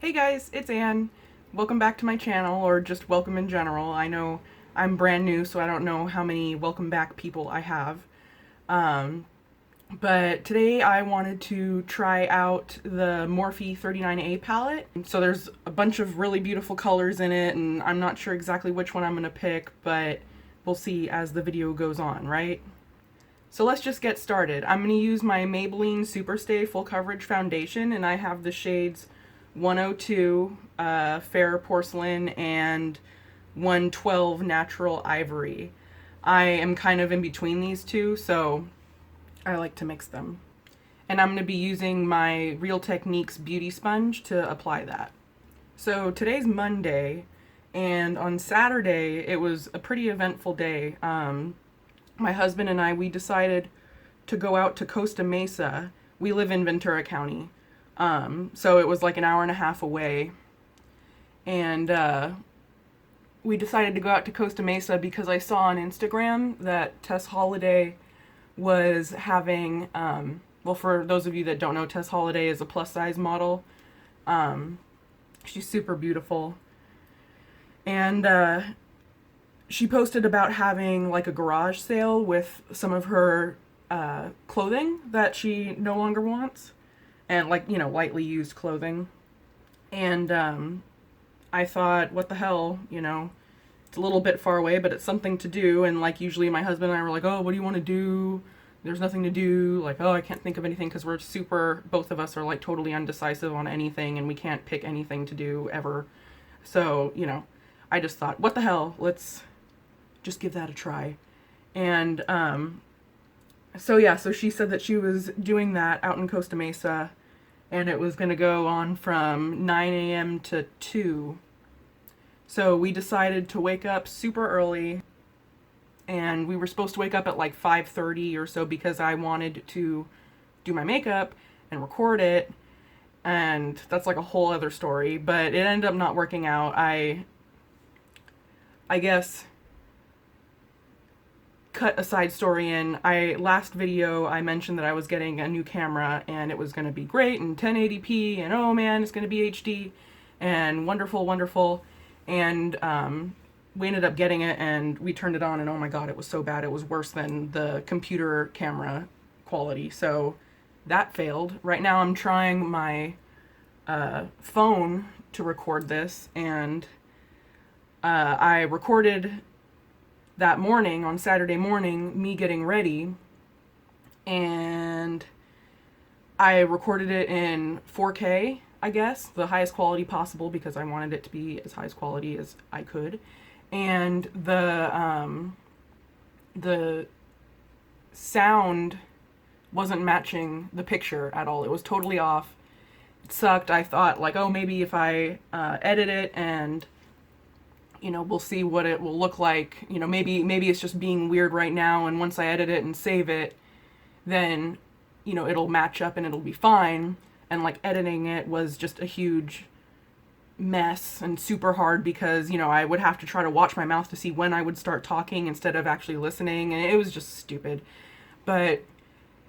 Hey guys, it's Anne. Welcome back to my channel, or just welcome in general. I know I'm brand new, so I don't know how many welcome back people I have. Um, but today I wanted to try out the Morphe 39A palette. So there's a bunch of really beautiful colors in it, and I'm not sure exactly which one I'm going to pick, but we'll see as the video goes on, right? So let's just get started. I'm going to use my Maybelline Superstay Full Coverage Foundation, and I have the shades 102 Fair Porcelain and 112 Natural Ivory. I am kind of in between these two, so I like to mix them. And I'm going to be using my Real Techniques Beauty Sponge to apply that. So today's Monday, and on Saturday it was a pretty eventful day. My husband and I, we decided to go out to Costa Mesa. We live in Ventura County. So it was like an hour and a half away. And we decided to go out to Costa Mesa because I saw on Instagram that Tess Holliday was having, well, for those of you that don't know, Tess Holliday is a plus size model. She's super beautiful. And she posted about having like a garage sale with some of her clothing that she no longer wants, and like, you know, lightly used clothing. And I thought, what the hell, you know, it's a little bit far away, but it's something to do. And like, usually my husband and I were like, oh, what do you want to do? There's nothing to do. Like, oh, I can't think of anything, because we're both of us are like totally undecisive on anything, and we can't pick anything to do ever. So, you know, I just thought, what the hell, let's just give that a try. And so yeah, so she said that she was doing that out in Costa Mesa, and it was going to go on from 9 a.m. to 2. So we decided to wake up super early, and we were supposed to wake up at like 5:30 or so because I wanted to do my makeup and record it, and that's like a whole other story, but it ended up not working out. I guess, cut a side story in, last video I mentioned that I was getting a new camera and it was going to be great and 1080p, and oh man, it's going to be HD and wonderful, wonderful. And we ended up getting it, and we turned it on, and oh my god, it was so bad. It was worse than the computer camera quality. So that failed. Right now I'm trying my phone to record this, and I recorded that morning, on Saturday morning, me getting ready, and I recorded it in 4K, I guess, the highest quality possible, because I wanted it to be as highest quality as I could. And the sound wasn't matching the picture at all. It was totally off. It sucked. I thought, like, oh, maybe if I edit it, and you know, we'll see what it will look like. You know, maybe it's just being weird right now, and once I edit it and save it, then, you know, it'll match up and it'll be fine. And like, editing it was just a huge mess and super hard, because, you know, I would have to try to watch my mouth to see when I would start talking instead of actually listening, and it was just stupid. But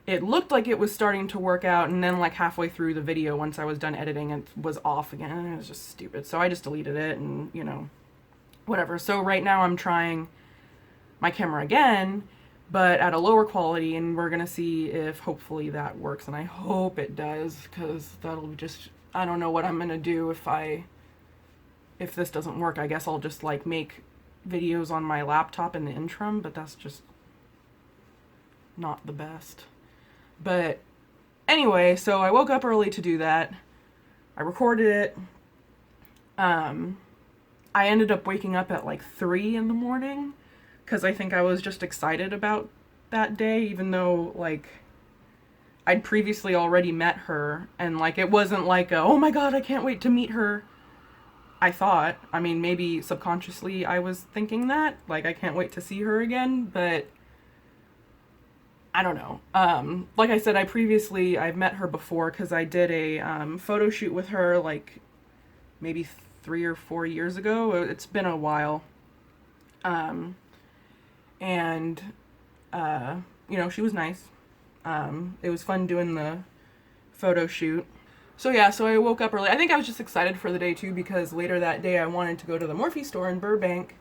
it looked like it was starting to work out, and then like halfway through the video, once I was done editing, it was off again, and it was just stupid. So I just deleted it, and, you know, whatever. So right now I'm trying my camera again, but at a lower quality, and we're gonna see if hopefully that works, and I hope it does, because that'll just, I don't know what I'm gonna do if this doesn't work. I guess I'll just like make videos on my laptop in the interim, but that's just not the best. But anyway, so I woke up early to do that. I recorded it. I ended up waking up at like 3 in the morning, because I think I was just excited about that day, even though like I'd previously already met her, and like it wasn't like a, oh my god, I can't wait to meet her. I thought, I mean, maybe subconsciously I was thinking that, like, I can't wait to see her again, but I don't know. Like I said, I've met her before, because I did a photo shoot with her like maybe 3 or 4 years ago. It's been a while. And you know, she was nice. It was fun doing the photo shoot. So yeah, so I woke up early. I think I was just excited for the day too because later that day I wanted to go to the Morphe store in Burbank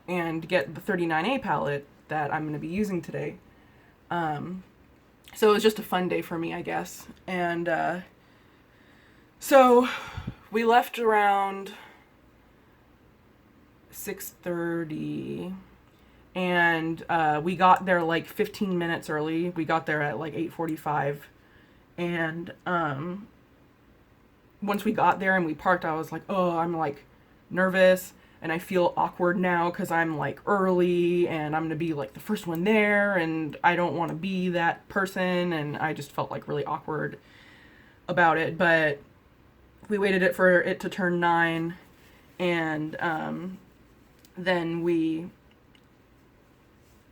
and get the 39A palette that I'm going to be using today. So it was just a fun day for me, I guess. And so we left around 6:30, and we got there like 15 minutes early. We got there at like 8:45, and once we got there and we parked, I was like, oh, I'm like nervous and I feel awkward now because I'm like early and I'm gonna be like the first one there and I don't want to be that person, and I just felt like really awkward about it. But we waited for it to turn 9, and then we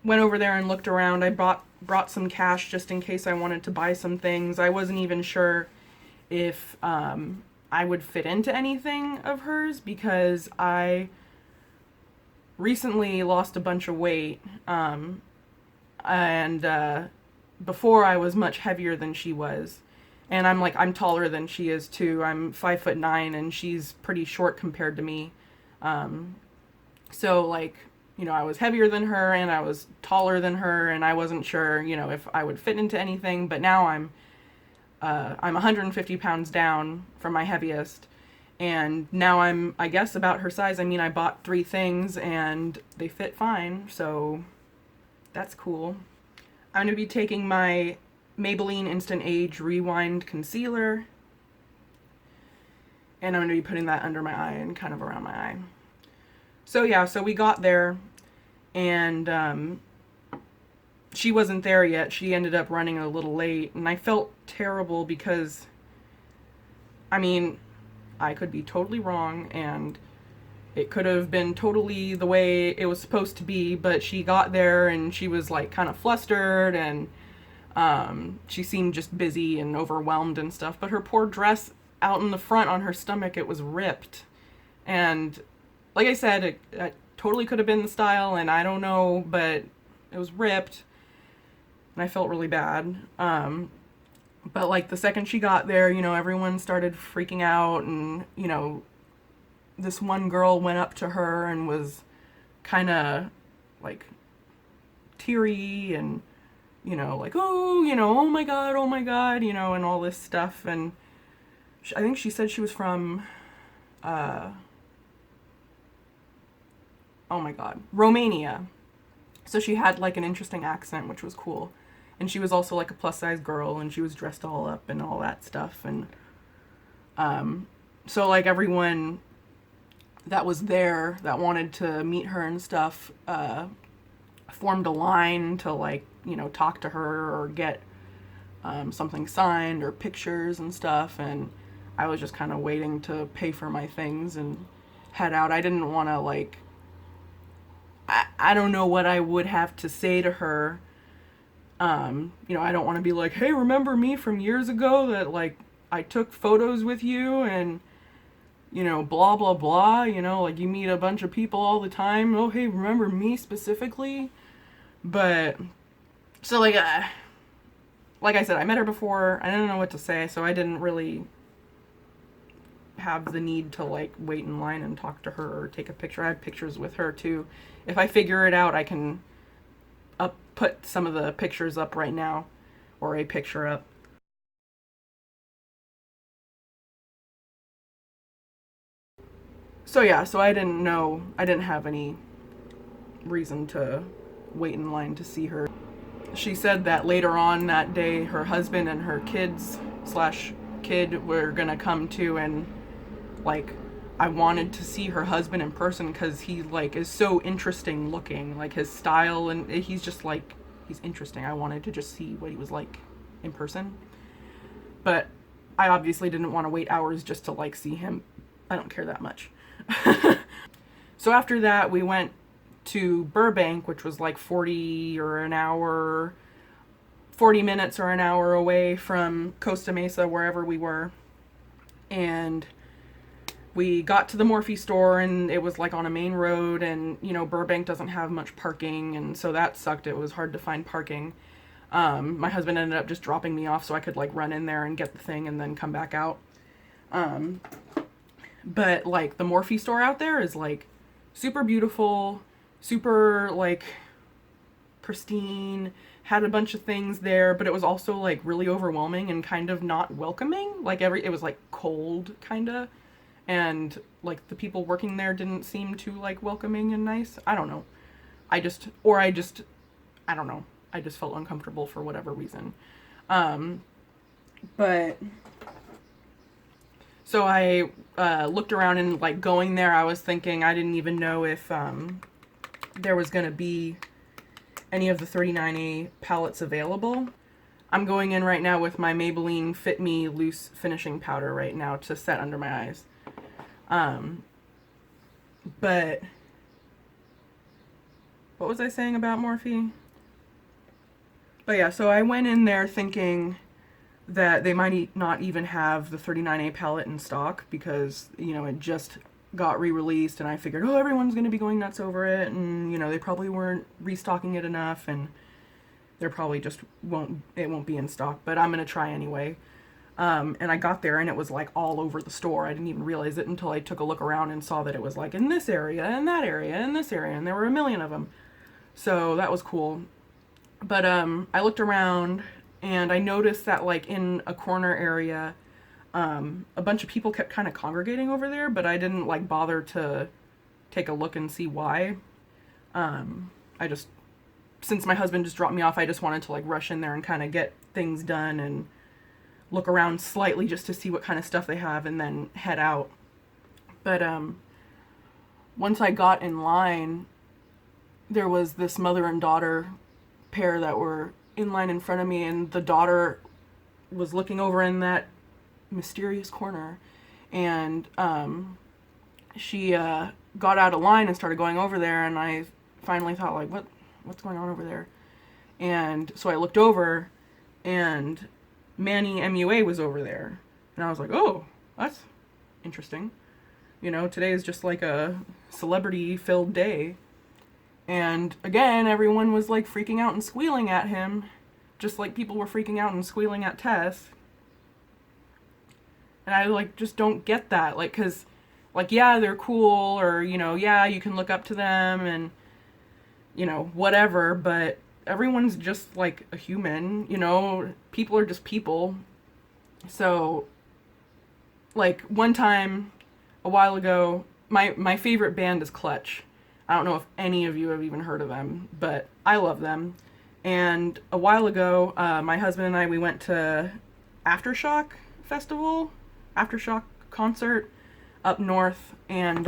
went over there and looked around. I brought some cash just in case I wanted to buy some things. I wasn't even sure if I would fit into anything of hers because I recently lost a bunch of weight, and before I was much heavier than she was, and I'm taller than she is too. I'm 5'9" and she's pretty short compared to me, so like, you know, I was heavier than her and I was taller than her, and I wasn't sure, you know, if I would fit into anything. But now I'm 150 pounds down from my heaviest, and now I'm, I guess, about her size. I mean, I bought 3 things and they fit fine, so that's cool. I'm going to be taking my Maybelline Instant Age Rewind Concealer, and I'm going to be putting that under my eye and kind of around my eye. So yeah, so we got there, and she wasn't there yet. She ended up running a little late, and I felt terrible because, I mean, I could be totally wrong, and it could have been totally the way it was supposed to be, but she got there and she was like kind of flustered, and she seemed just busy and overwhelmed and stuff. But her poor dress out in the front on her stomach, it was ripped, and like I said, it totally could have been the style, and I don't know, but it was ripped, and I felt really bad. But like the second she got there, you know, everyone started freaking out, and, you know, this one girl went up to her and was kind of like teary and, you know, like, oh, you know, oh my God, you know, and all this stuff. And I think she said she was from, oh my God, Romania. So she had like an interesting accent, which was cool. And she was also like a plus size girl, and she was dressed all up and all that stuff. And so like everyone that was there that wanted to meet her and stuff formed a line to, like, you know, talk to her or get something signed or pictures and stuff. And I was just kind of waiting to pay for my things and head out. I didn't want to, like, I don't know what I would have to say to her. You know, I don't want to be like, hey, remember me from years ago that, like, I took photos with you and, you know, blah, blah, blah, you know, like, you meet a bunch of people all the time. Oh, hey, remember me specifically? But, so, like I said, I met her before. I didn't know what to say, so I didn't really have the need to, like, wait in line and talk to her or take a picture. I have pictures with her, too. If I figure it out, I can put some of the pictures up right now, or a picture up. So yeah, so I didn't have any reason to wait in line to see her. She said that later on that day, her husband and her kids/kid were gonna come too, and, like, I wanted to see her husband in person because he, like, is so interesting looking, like, his style, and he's just, like, he's interesting. I wanted to just see what he was like in person. But I obviously didn't want to wait hours just to, like, see him. I don't care that much. So after that, we went to Burbank, which was like 40 minutes or an hour away from Costa Mesa, wherever we were. And we got to the Morphe store, and it was like on a main road, and, you know, Burbank doesn't have much parking, and so that sucked. It was hard to find parking. My husband ended up just dropping me off so I could, like, run in there and get the thing and then come back out. But like the Morphe store out there is like super beautiful, super like pristine, had a bunch of things there, but it was also like really overwhelming and kind of not welcoming. Like it was like cold kinda, and like the people working there didn't seem too like welcoming and nice. I don't know. I don't know. I just felt uncomfortable for whatever reason. But so I looked around, and like going there, I was thinking I didn't even know if there was gonna be any of the 39A palettes available. I'm going in right now with my Maybelline Fit Me Loose Finishing Powder right now to set under my eyes. But what was I saying about Morphe? But yeah, so I went in there thinking that they might not even have the 39A palette in stock because, you know, it just got re-released, and I figured, oh, everyone's going to be going nuts over it, and, you know, they probably weren't restocking it enough, and they're probably just it won't be in stock, but I'm going to try anyway. And I got there, and it was like all over the store. I didn't even realize it until I took a look around and saw that it was like in this area, and that area, and this area, and there were a million of them. So that was cool. But I looked around, and I noticed that like in a corner area, a bunch of people kept kind of congregating over there, but I didn't like bother to take a look and see why. Since my husband just dropped me off, I just wanted to like rush in there and kind of get things done and look around slightly just to see what kind of stuff they have and then head out. But once I got in line, there was this mother and daughter pair that were in line in front of me, and the daughter was looking over in that mysterious corner, and she got out of line and started going over there, and I finally thought, like, what's going on over there? And so I looked over, and Manny MUA was over there, and I was like, oh, that's interesting. You know, today is just like a celebrity-filled day. And again, everyone was like freaking out and squealing at him, just like people were freaking out and squealing at Tess. And I like just don't get that. Like, cause like, yeah, they're cool, or, you know, yeah, you can look up to them and, you know, whatever, but everyone's just like a human, you know, people are just people. So like one time a while ago, my favorite band is Clutch. I don't know if any of you have even heard of them, but I love them. And a while ago, my husband and I, we went to Aftershock Festival, Aftershock concert up north, and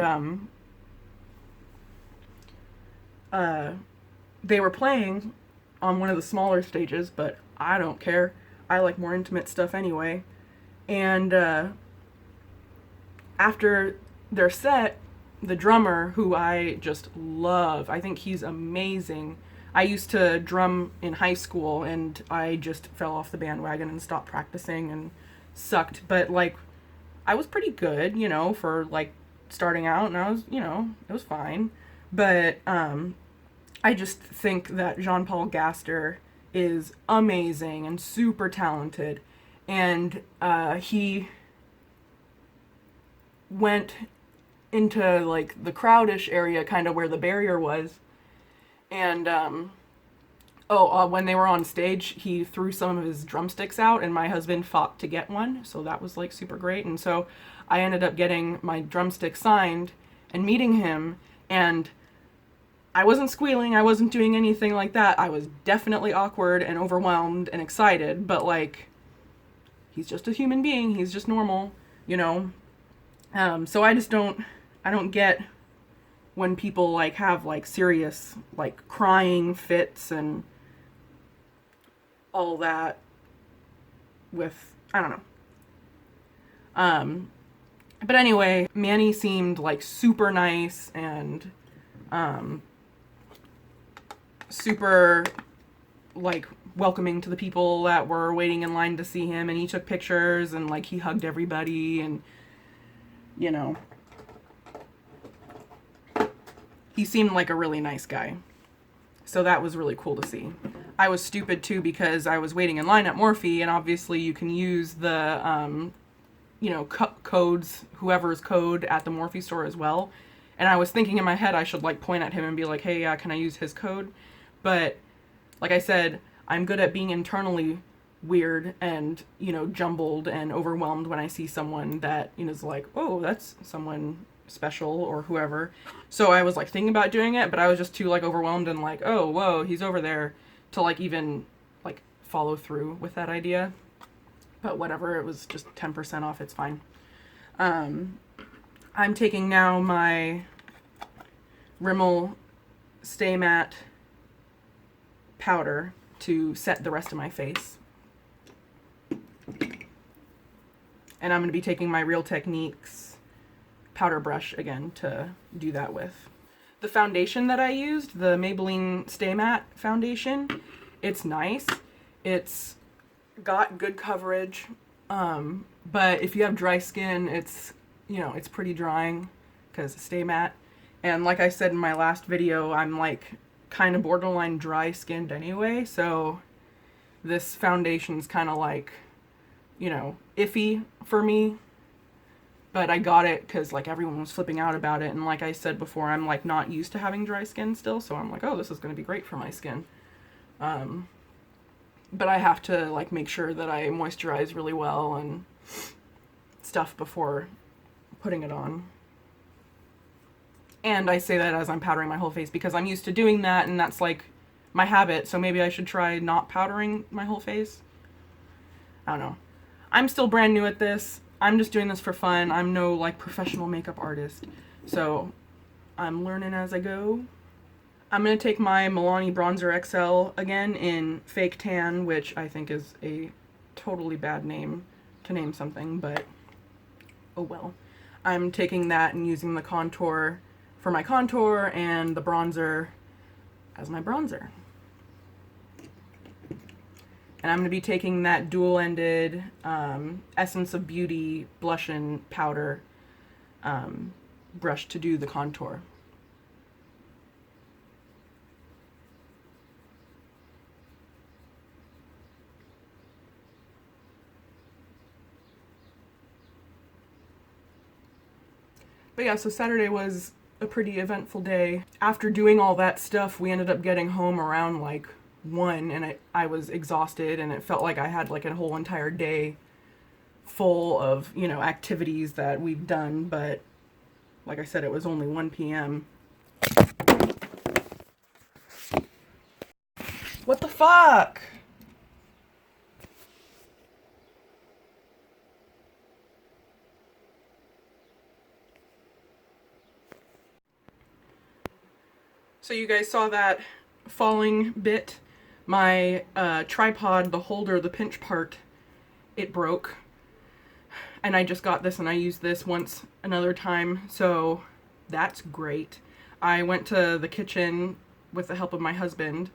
they were playing on one of the smaller stages, but I don't care. I like more intimate stuff anyway. And after their set, the drummer, who I just love, I think he's amazing. I used to drum in high school, and I just fell off the bandwagon and stopped practicing and sucked. But like, I was pretty good, you know, for like starting out, and I was, you know, it was fine. But I just think that Jean-Paul Gaster is amazing and super talented, and he went into like the crowdish area, kind of where the barrier was, and when they were on stage, he threw some of his drumsticks out, and my husband fought to get one, so that was like super great. And so I ended up getting my drumstick signed and meeting him, and I wasn't squealing, I wasn't doing anything like that. I was definitely awkward and overwhelmed and excited, but like, he's just a human being, he's just normal, you know. So I don't get when people like have like serious like crying fits and all that with, I don't know. But anyway, Manny seemed like super nice and super like welcoming to the people that were waiting in line to see him, and he took pictures and like he hugged everybody, and you know, he seemed like a really nice guy. So that was really cool to see. I was stupid too because I was waiting in line at Morphe, and obviously you can use the you know, codes, whoever's code at the Morphe store as well. And I was thinking in my head I should like point at him and be like, hey, can I use his code? But like I said, I'm good at being internally weird and, you know, jumbled and overwhelmed when I see someone that, you know, is like, oh, that's someone special or whoever. So I was like thinking about doing it, but I was just too like overwhelmed and like, oh, whoa, he's over there, to like even like follow through with that idea. But whatever, it was just 10% off, it's fine. I'm taking now my Rimmel Stay Matte powder to set the rest of my face. And I'm going to be taking my Real Techniques powder brush again to do that with. The foundation that I used, the Maybelline Stay Matte foundation, it's nice. It's got good coverage, but if you have dry skin, it's, you know, it's pretty drying because Stay Matte. And like I said in my last video, I'm like kind of borderline dry skinned anyway, so this foundation's kind of like, you know, iffy for me. But I got it because like everyone was flipping out about it, and like I said before, I'm like not used to having dry skin still, so I'm like, oh, this is going to be great for my skin. But I have to like make sure that I moisturize really well and stuff before putting it on. And I say that as I'm powdering my whole face because I'm used to doing that, and that's like my habit, so maybe I should try not powdering my whole face. I don't know. I'm still brand new at this. I'm just doing this for fun. I'm no like professional makeup artist, so I'm learning as I go. I'm going to take my Milani Bronzer XL again in Fake Tan, which I think is a totally bad name to name something, but oh well. I'm taking that and using the contour for my contour and the bronzer as my bronzer. And I'm going to be taking that dual-ended Essence of Beauty blush and powder brush to do the contour. But yeah, so Saturday was a pretty eventful day. After doing all that stuff, we ended up getting home around like 1, and I was exhausted, and it felt like I had like a whole entire day full of, you know, activities that we've done, but like I said, it was only 1 p.m. What the fuck? So you guys saw that falling bit. My tripod, the holder, the pinch part, it broke. And I just got this and I used this once another time, so that's great. I went to the kitchen with the help of my husband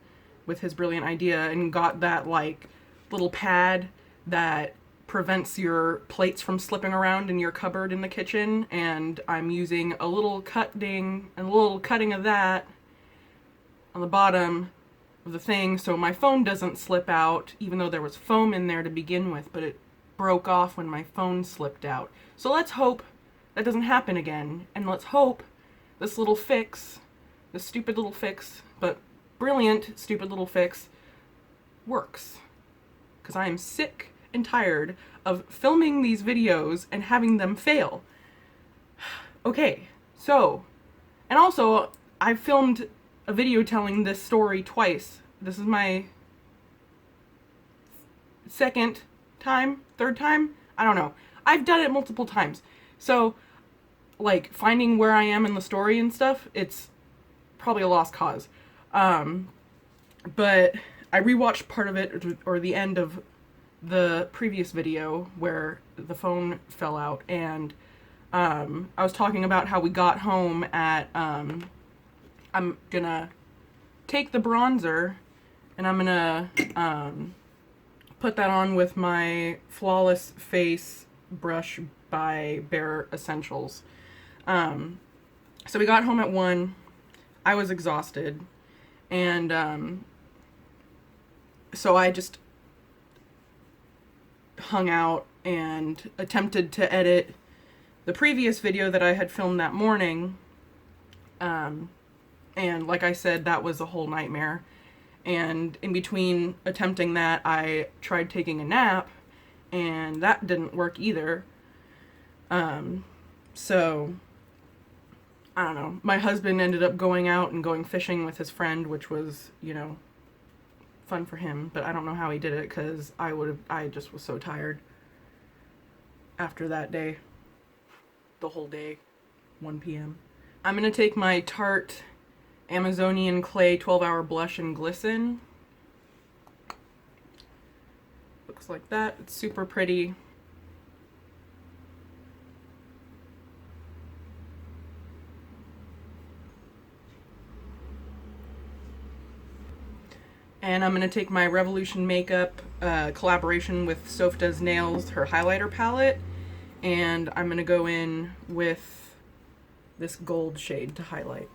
with his brilliant idea and got that like little pad that prevents your plates from slipping around in your cupboard in the kitchen, and I'm using a little cutting of that on the bottom of the thing so my phone doesn't slip out, even though there was foam in there to begin with, but it broke off when my phone slipped out. So let's hope that doesn't happen again, and let's hope this little fix, this stupid little fix, but brilliant stupid little fix, works. Because I am sick and tired of filming these videos and having them fail. Okay, so, and also, I filmed a video telling this story twice. This is my second time, third time? I don't know. I've done it multiple times. So, like, finding where I am in the story and stuff, it's probably a lost cause. But I rewatched part of it, or the end of the previous video where the phone fell out, and I was talking about how we got home at, I'm gonna take the bronzer and I'm gonna put that on with my Flawless Face brush by Bare Essentials. So we got home at 1. I was exhausted, and so I just hung out and attempted to edit the previous video that I had filmed that morning. And like I said, that was a whole nightmare. And in between attempting that, I tried taking a nap, and that didn't work either. So, I don't know. My husband ended up going out and going fishing with his friend, which was, you know, fun for him. But I don't know how he did it, because I just was so tired after that day. The whole day. 1 p.m. I'm going to take my Tarte Amazonian Clay 12-Hour Blush and Glisten. Looks like that. It's super pretty. And I'm going to take my Revolution Makeup collaboration with Soph Does Nails, her highlighter palette, and I'm going to go in with this gold shade to highlight.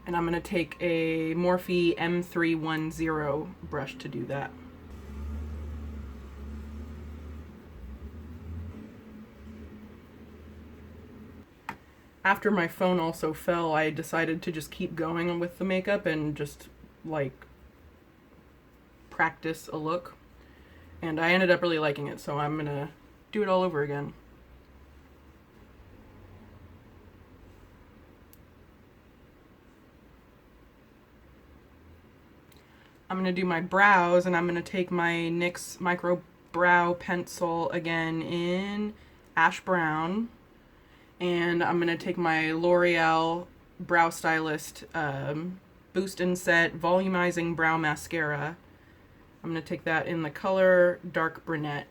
And I'm going to take a Morphe M310 brush to do that. After my phone also fell, I decided to just keep going with the makeup and just, like, practice a look. And I ended up really liking it, so I'm going to do it all over again. I'm going to do my brows, and I'm going to take my NYX Micro Brow Pencil again in Ash Brown. And I'm going to take my L'Oreal Brow Stylist Boost and Set Volumizing Brow Mascara. I'm going to take that in the color Dark Brunette.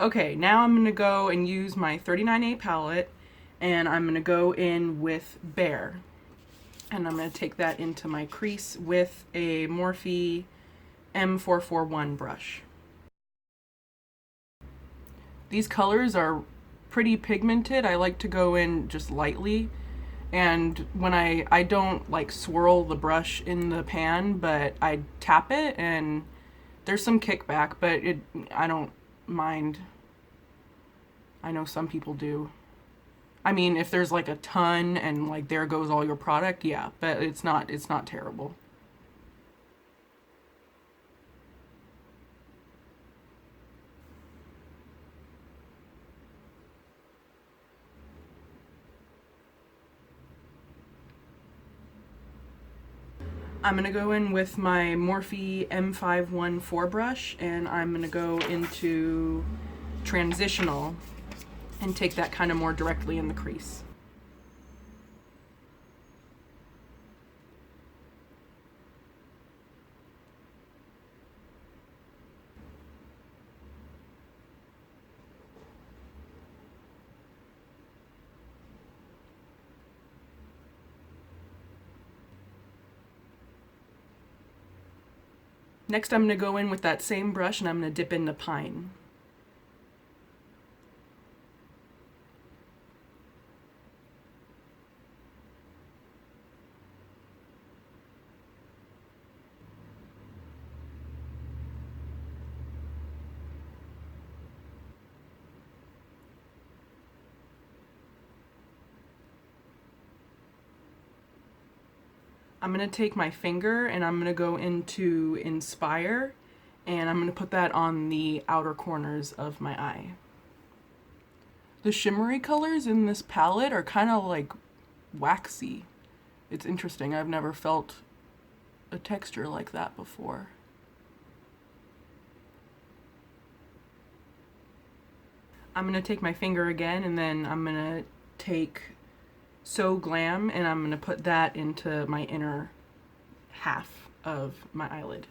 Okay, now I'm going to go and use my 39A palette, and I'm going to go in with Bare. And I'm going to take that into my crease with a Morphe M441 brush. These colors are pretty pigmented. I like to go in just lightly. And when I don't like swirl the brush in the pan, but I tap it, and there's some kickback, but I don't mind. I know some people do. I mean, if there's like a ton and like there goes all your product, yeah, but it's not terrible. I'm going to go in with my Morphe M514 brush, and I'm going to go into Transitional and take that kind of more directly in the crease. Next, I'm going to go in with that same brush, and I'm going to dip into Pine. I'm going to take my finger and I'm going to go into Inspire, and I'm going to put that on the outer corners of my eye. The shimmery colors in this palette are kind of like waxy. It's interesting. I've never felt a texture like that before. I'm going to take my finger again, and then I'm going to take So Glam, and I'm going to put that into my inner half of my eyelid.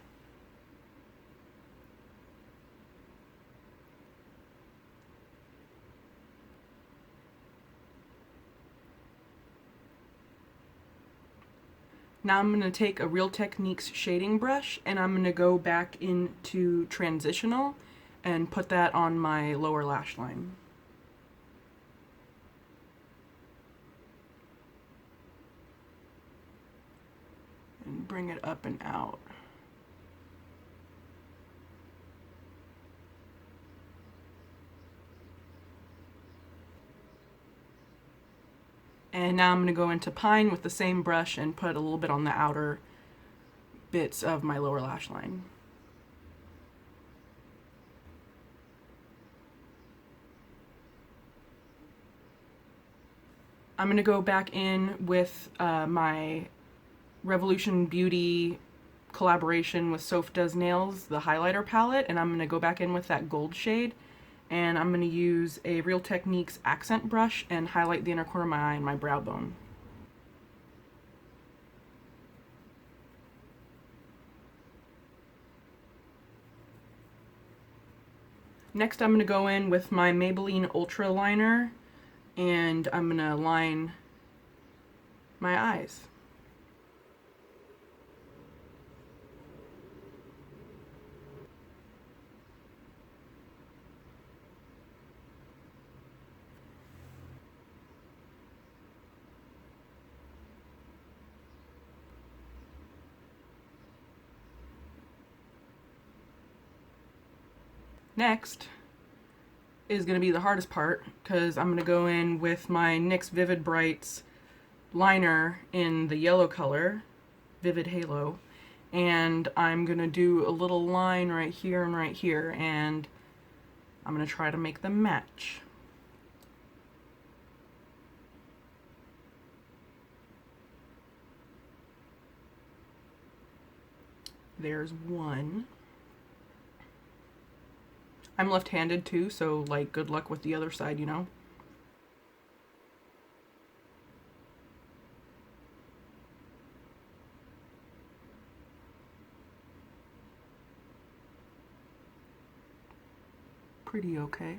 Now I'm going to take a Real Techniques shading brush, and I'm going to go back into Transitional and put that on my lower lash line. And bring it up and out. And now I'm going to go into Pine with the same brush and put a little bit on the outer bits of my lower lash line. I'm going to go back in with my Revolution Beauty collaboration with Soph Does Nails, the highlighter palette, and I'm going to go back in with that gold shade, and I'm going to use a Real Techniques accent brush and highlight the inner corner of my eye and my brow bone. Next I'm going to go in with my Maybelline Ultra Liner, and I'm going to line my eyes. Next is going to be the hardest part, because I'm going to go in with my NYX Vivid Brights liner in the yellow color, Vivid Halo, and I'm going to do a little line right here and right here, and I'm going to try to make them match. There's one. I'm left-handed too, so like good luck with the other side, you know? Pretty okay.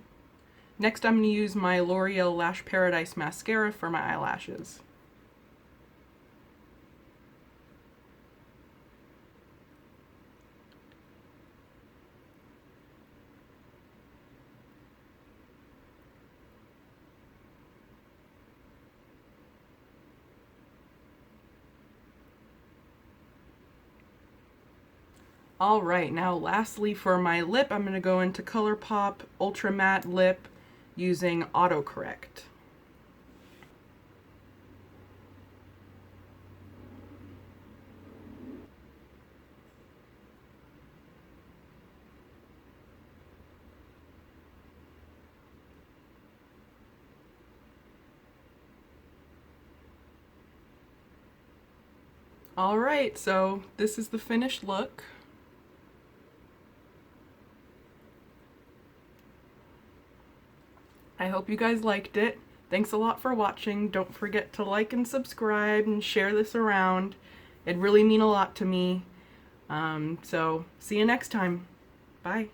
Next I'm going to use my L'Oreal Lash Paradise mascara for my eyelashes. Alright, now lastly for my lip, I'm going to go into ColourPop Ultra Matte Lip using autocorrect. Alright, so this is the finished look. I hope you guys liked it. Thanks a lot for watching. Don't forget to like and subscribe and share this around. It'd really mean a lot to me. So see you next time. Bye.